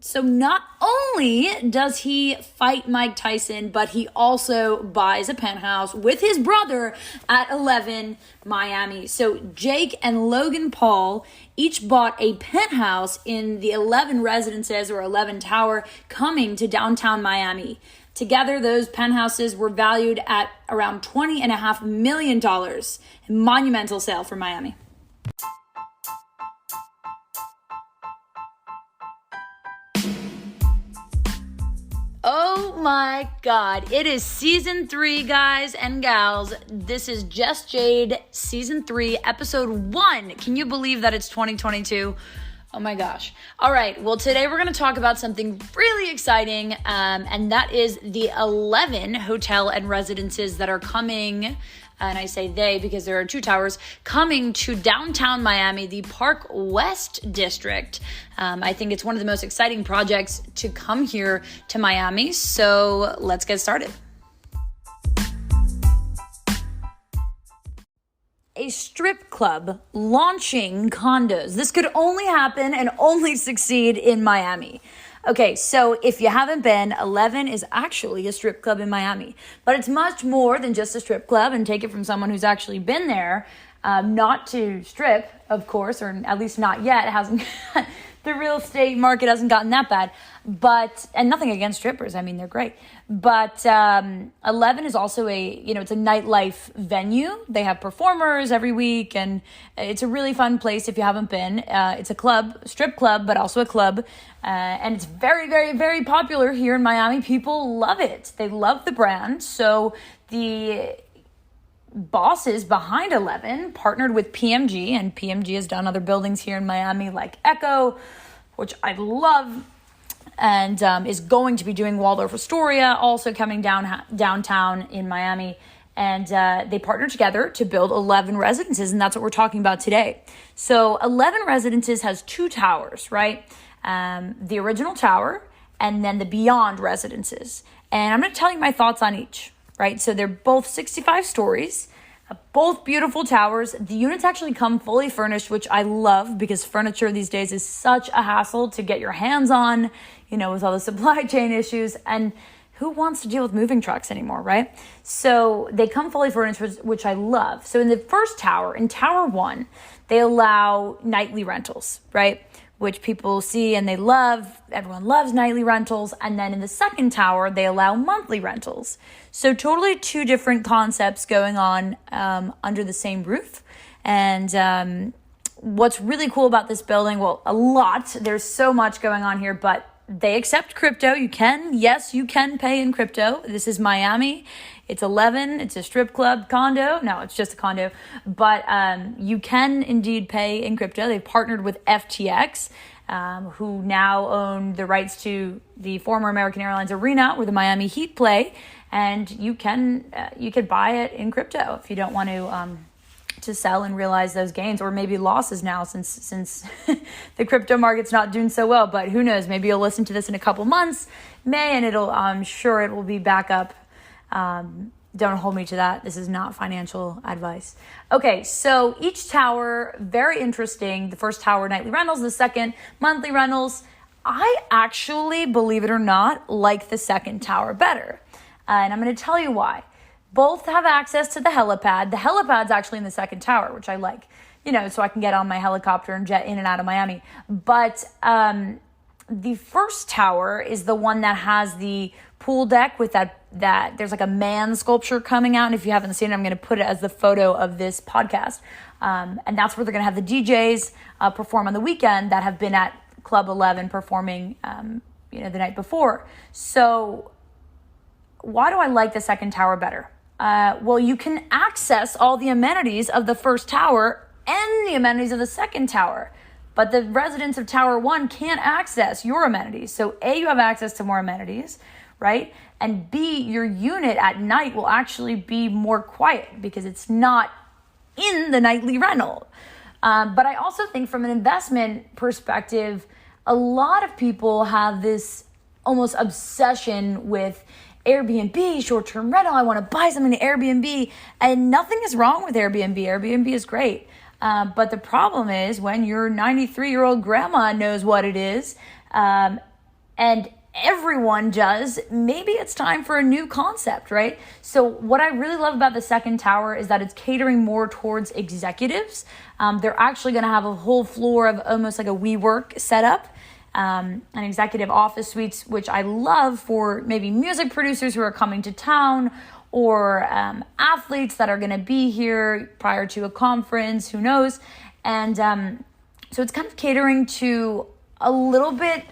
So not only does he fight Mike Tyson, but he also buys a penthouse with his brother at 11 Miami. So Jake and Logan Paul each bought a penthouse in the 11 Residences or 11 Tower coming to downtown Miami. Together, those penthouses were valued at around $20.5 million. A monumental sale for Miami. Oh my God. It is season 3, guys and gals. This is Just Jade, season 3, episode 1. Can you believe that it's 2022? Oh my gosh. All right. Well, today we're going to talk about something really exciting, and that is the 11 hotel and residences that are coming. And I say they because there are 2 towers coming to downtown Miami, the Park West District. I think it's one of the most exciting projects to come here to Miami. So let's get started. A strip club launching condos. This could only happen and only succeed in Miami. Okay, so if you haven't been, 11 is actually a strip club in Miami. But it's much more than just a strip club, and take it from someone who's actually been there. Not to strip, of course, or at least not yet. It hasn't. The real estate market hasn't gotten that bad. And nothing against strippers. I mean, they're great. But 11 is also it's a nightlife venue. They have performers every week, and it's a really fun place if you haven't been. It's a club, strip club, but also a club. And it's very, very, very popular here in Miami. People love it. They love the brand. So the bosses behind 11 partnered with PMG, and PMG has done other buildings here in Miami like Echo, which I love, and is going to be doing Waldorf Astoria, also coming downtown in Miami. And they partnered together to build 11 residences, and that's what we're talking about today. So 11 Residences has 2 towers, right? The original tower and then the Beyond Residences. And I'm going to tell you my thoughts on each. Right, so they're both 65 stories, both beautiful towers. The units actually come fully furnished, which I love because furniture these days is such a hassle to get your hands on, with all the supply chain issues. And who wants to deal with moving trucks anymore, right? So they come fully furnished, which I love. So in the first tower, in Tower 1, they allow nightly rentals, right? Which people see and they love. Everyone loves nightly rentals. And then in the second tower, they allow monthly rentals. So totally 2 different concepts going on under the same roof. And what's really cool about this building, well, a lot. There's so much going on here, but they accept crypto. You can pay in crypto. This is Miami. It's 11. It's a strip club condo. No, it's just a condo. But you can indeed pay in crypto. They've partnered with FTX, who now own the rights to the former American Airlines Arena where the Miami Heat play. And you could buy it in crypto if you don't want to sell and realize those gains, or maybe losses now since the crypto market's not doing so well. But who knows? Maybe you'll listen to this in a couple months, and I'm sure it will be back up. Don't hold me to that. This is not financial advice. Okay, so each tower, very interesting. The first tower, nightly rentals. The second, monthly rentals. I actually, believe it or not, like the second tower better. And I'm going to tell you why. Both have access to the helipad. The helipad's actually in the second tower, which I like, so I can get on my helicopter and jet in and out of Miami. But the first tower is the one that has the pool deck with that there's like a man sculpture coming out. And if you haven't seen it, I'm going to put it as the photo of this podcast. And that's where they're going to have the DJs perform on the weekend that have been at Club 11 performing, the night before. So why do I like the second tower better? Well, you can access all the amenities of the first tower and the amenities of the second tower. But the residents of Tower 1 can't access your amenities. So A, you have access to more amenities, right? And B, your unit at night will actually be more quiet because it's not in the nightly rental. But I also think from an investment perspective, a lot of people have this almost obsession with Airbnb, short-term rental. I want to buy something to Airbnb. And nothing is wrong with Airbnb. Airbnb is great. But the problem is when your 93-year-old grandma knows what it is, and everyone does, maybe it's time for a new concept, right? So what I really love about the second tower is that it's catering more towards executives. They're actually going to have a whole floor of almost like a WeWork setup, an executive office suites, which I love for maybe music producers who are coming to town, or athletes that are going to be here prior to a conference, who knows? And so it's kind of catering to a little bit,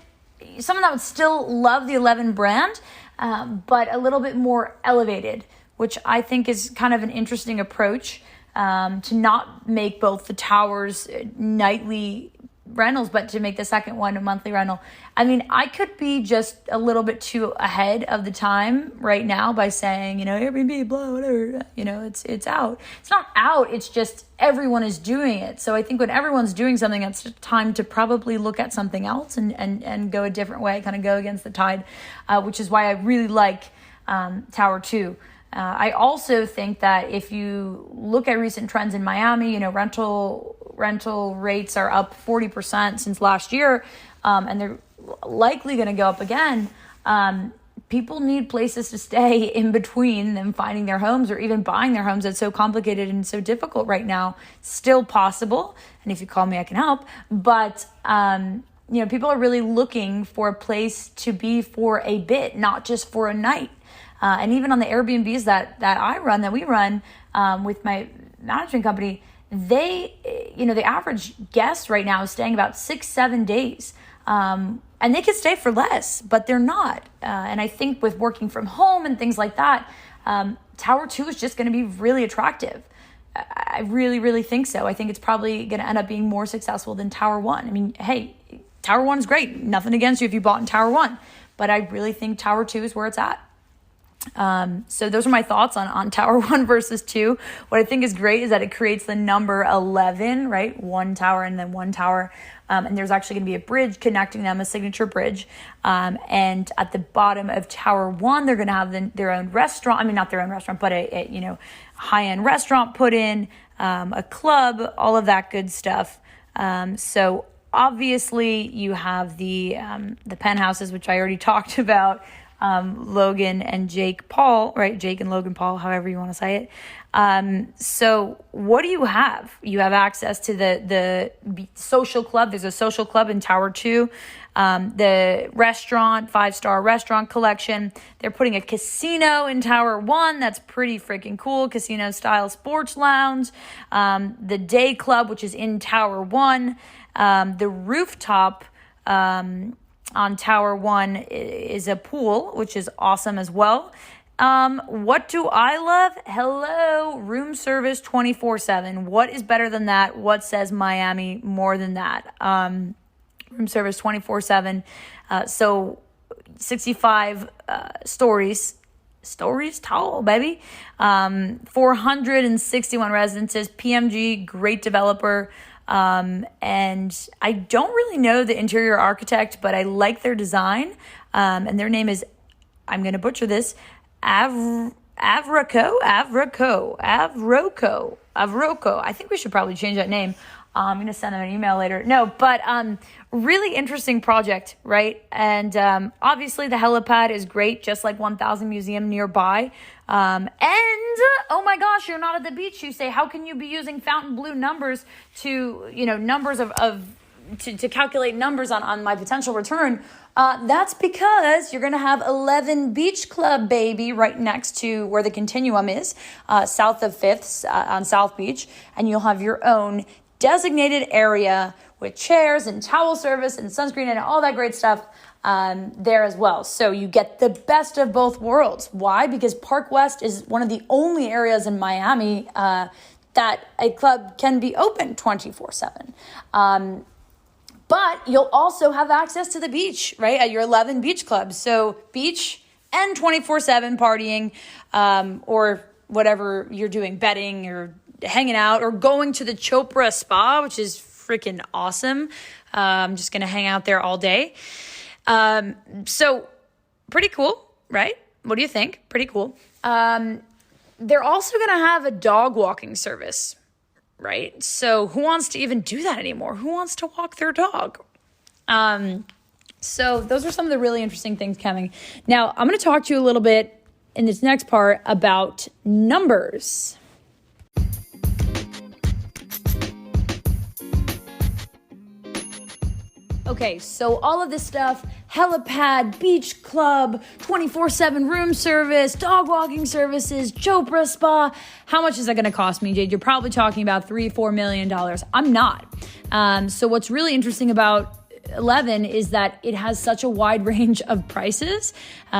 someone that would still love the 11 brand, but a little bit more elevated, which I think is kind of an interesting approach, to not make both the towers nightly rentals, but to make the second one a monthly rental. I mean, I could be just a little bit too ahead of the time right now by saying, Airbnb, blah, whatever, it's out. It's not out. It's just everyone is doing it. So I think when everyone's doing something, it's time to probably look at something else and go a different way, kind of go against the tide, which is why I really like Tower 2. I also think that if you look at recent trends in Miami, rental rates are up 40% since last year, and they're likely going to go up again. People need places to stay in between them finding their homes or even buying their homes. It's so complicated and so difficult right now. Still possible, and if you call me, I can help. But people are really looking for a place to be for a bit, not just for a night. And even on the Airbnbs that we run with my management company, the average guest right now is staying about 6-7 days. And they could stay for less, but they're not. And I think with working from home and things like that, Tower 2 is just going to be really attractive. I really, really think so. I think it's probably going to end up being more successful than Tower 1. I mean, hey, Tower 1 is great. Nothing against you if you bought in Tower 1. But I really think Tower 2 is where it's at. So those are my thoughts on Tower 1 versus 2. What I think is great is that it creates the number 11, right? One tower and then one tower. And there's actually going to be a bridge connecting them, a signature bridge. And at the bottom of Tower 1, they're going to have their own restaurant. I mean, not their own restaurant, but a high-end restaurant put in, a club, all of that good stuff. So obviously you have the penthouses, which I already talked about. Logan and Jake Paul, right? Jake and Logan Paul, however you want to say it. So what do you have? You have access to the social club. There's a social club in Tower 2. The restaurant, 5-star restaurant collection. They're putting a casino in Tower 1. That's pretty freaking cool. Casino style sports lounge. The day club, which is in Tower 1. The rooftop, on Tower 1 is a pool, which is awesome as well. What do I love? Hello, room service 24/7. What is better than that? What says Miami more than that? Room service 24/7. So 65 stories tall, baby. 461 residences. PMG, great developer. And I don't really know the interior architect, but I like their design. And their name is, I'm going to butcher this, Avroko. I think we should probably change that name. I'm going to send them an email later. No, but really interesting project, right? And obviously the helipad is great, just like 1000 Museum nearby. And oh my gosh, you're not at the beach. You say, how can you be using fountain blue numbers to, numbers to calculate numbers on my potential return? That's because you're going to have 11 Beach Club, baby, right next to where the Continuum is, south of 5th on South Beach. And you'll have your own designated area with chairs and towel service and sunscreen and all that great stuff there as well. So you get the best of both worlds. Why? Because Park West is one of the only areas in Miami that a club can be open 24/7. But you'll also have access to the beach, right, at your 11 beach clubs. So beach and 24/7 partying, or whatever you're doing, betting or hanging out, or going to the Chopra Spa, which is freaking awesome. I'm just going to hang out there all day. So pretty cool, right? What do you think? Pretty cool. They're also going to have a dog walking service, right? So who wants to even do that anymore? Who wants to walk their dog? So those are some of the really interesting things coming. Now, I'm going to talk to you a little bit in this next part about numbers. Okay, so all of this stuff, helipad, beach club, 24/7 room service, dog walking services, Chopra spa. How much is that going to cost me, Jade? You're probably talking about $3-4 million. I'm not. So what's really interesting about 11 is that it has such a wide range of prices.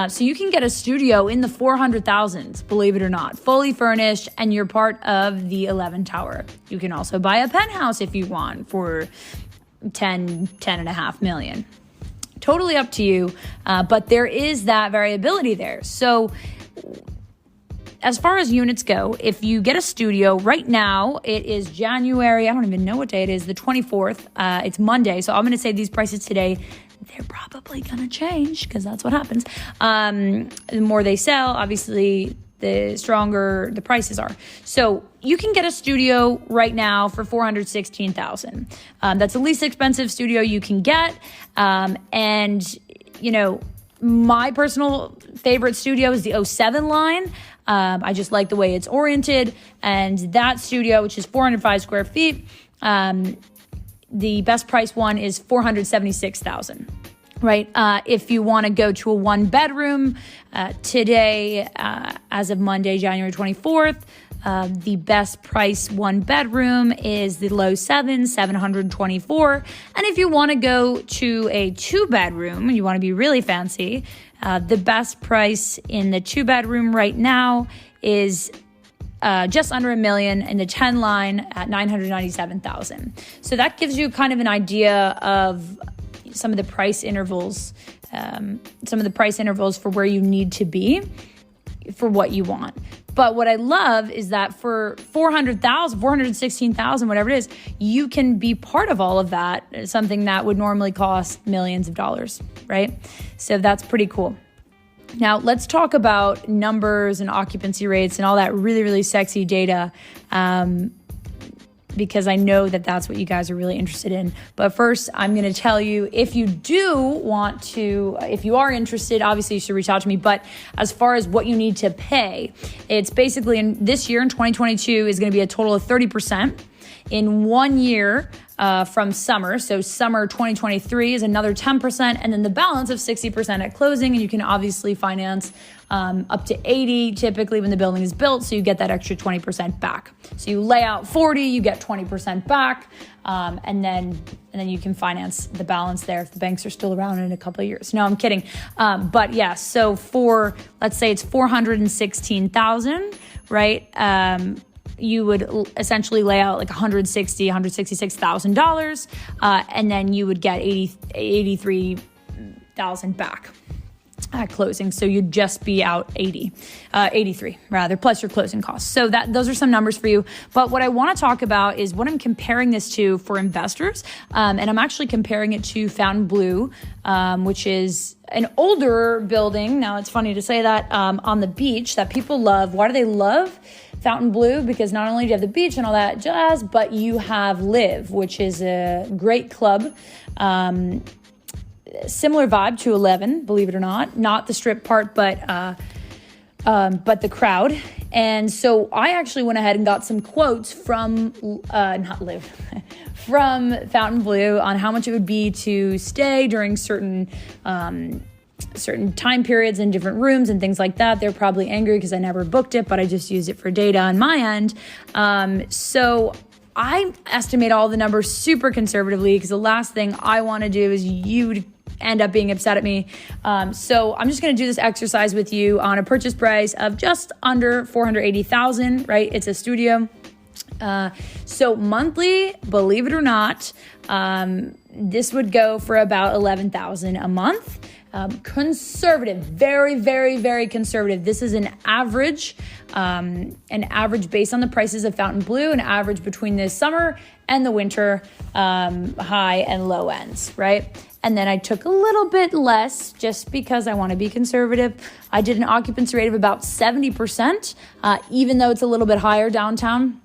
So you can get a studio in the 400,000s, believe it or not, fully furnished, and you're part of the 11 Tower. You can also buy a penthouse if you want for 10.5 million. Totally up to you. But there is that variability there. So as far as units go, if you get a studio right now, it is January, I don't even know what day it is, the 24th. It's Monday. So I'm going to say these prices today, they're probably going to change because that's what happens. The more they sell, obviously, the stronger the prices are. So you can get a studio right now for $416,000. That's the least expensive studio you can get. And, you know, my personal favorite studio is the 07 line. I just like the way it's oriented. And that studio, which is 405 square feet, the best price one is $476,000. Right. If you want to go to a one bedroom today, as of Monday, January 24th, the best price one bedroom is the low 724. And if you want to go to a two bedroom, you want to be really fancy, the best price in the two bedroom right now is just under $1 million, in the 10 line at $997,000. So that gives you kind of an idea of some of the price intervals, for where you need to be for what you want. But what I love is that for $416,000, whatever it is, you can be part of all of that, something that would normally cost millions of dollars, right? So that's pretty cool. Now, let's talk about numbers and occupancy rates and all that really, really sexy data, because I know that that's what you guys are really interested in. But first, I'm going to tell you, if you are interested, obviously you should reach out to me. But as far as what you need to pay, it's basically this year in 2022 is going to be a total of 30%. In 1 year from summer, so summer 2023 is another 10%, and then the balance of 60% at closing. And you can obviously finance up to 80 typically when the building is built, so you get that extra 20% back. So you lay out 40, you get 20% back, and then you can finance the balance there if the banks are still around in a couple of years. No, I'm kidding. But yeah, so let's say it's $416,000, right? You would essentially lay out like $166,000, and then you would get $83,000 back at closing. So you'd just be out 83 rather, plus your closing costs. So those are some numbers for you. But what I want to talk about is what I'm comparing this to for investors. And I'm actually comparing it to Fontainebleau, which is an older building. Now it's funny to say that, on the beach that people love. Why do they love Fontainebleau? Because not only do you have the beach and all that jazz, but you have Live, which is a great club. Similar vibe to 11, believe it or not the strip part, but the crowd. And so I actually went ahead and got some quotes from from Fontainebleau on how much it would be to stay during certain time periods in different rooms and things like that. They're probably angry because I never booked it, but I just used it for data on my end. So I estimate all the numbers super conservatively because the last thing I want to do is you to end up being upset at me. So I'm just going to do this exercise with you on a purchase price of just under $480,000, right? It's a studio. So monthly, believe it or not, this would go for about $11,000 a month. Conservative, very, very, very conservative. This is an average based on the prices of Fontainebleau, an average between the summer and the winter, high and low ends, right? And then I took a little bit less just because I want to be conservative. I did an occupancy rate of about 70%, even though it's a little bit higher downtown.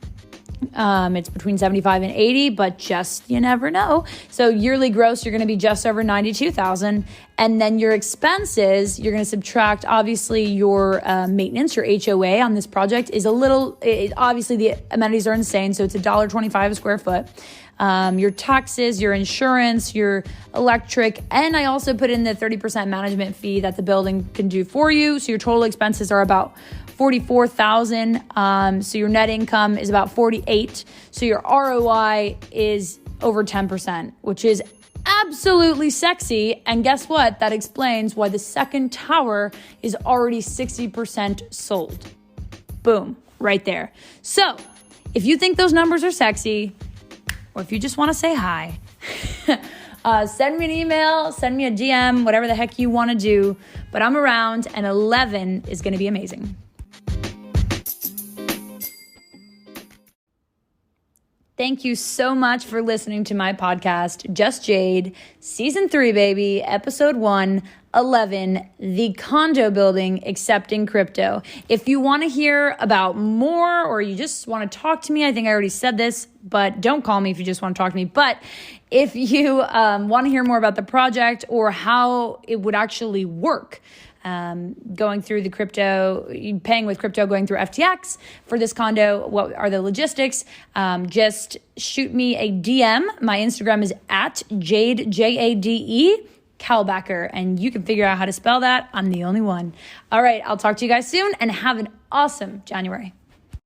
It's between 75 and 80, but just, you never know. So yearly gross, you're going to be just over 92,000. And then your expenses, you're going to subtract, obviously, your maintenance, your HOA on this project is obviously the amenities are insane. So it's $1.25 a square foot. Your taxes, your insurance, your electric, and I also put in the 30% management fee that the building can do for you. So your total expenses are about 44,000. So your net income is about 48. So your ROI is over 10%, which is absolutely sexy. And guess what? That explains why the second tower is already 60% sold. Boom, right there. So if you think those numbers are sexy, or if you just want to say hi, send me an email, send me a DM, whatever the heck you want to do. But I'm around, and 11 is going to be amazing. Thank you so much for listening to my podcast, Just Jade, Season 3, baby, Episode 1, 11, the condo building accepting crypto. If you want to hear about more, or you just want to talk to me, I think I already said this, but don't call me if you just want to talk to me. But if you want to hear more about the project or how it would actually work, going through the crypto, paying with crypto, going through FTX for this condo, what are the logistics? Just shoot me a DM. My Instagram is at Jade, Jade Kalbacher, and you can figure out how to spell that. I'm the only one. All right, I'll talk to you guys soon, and have an awesome January.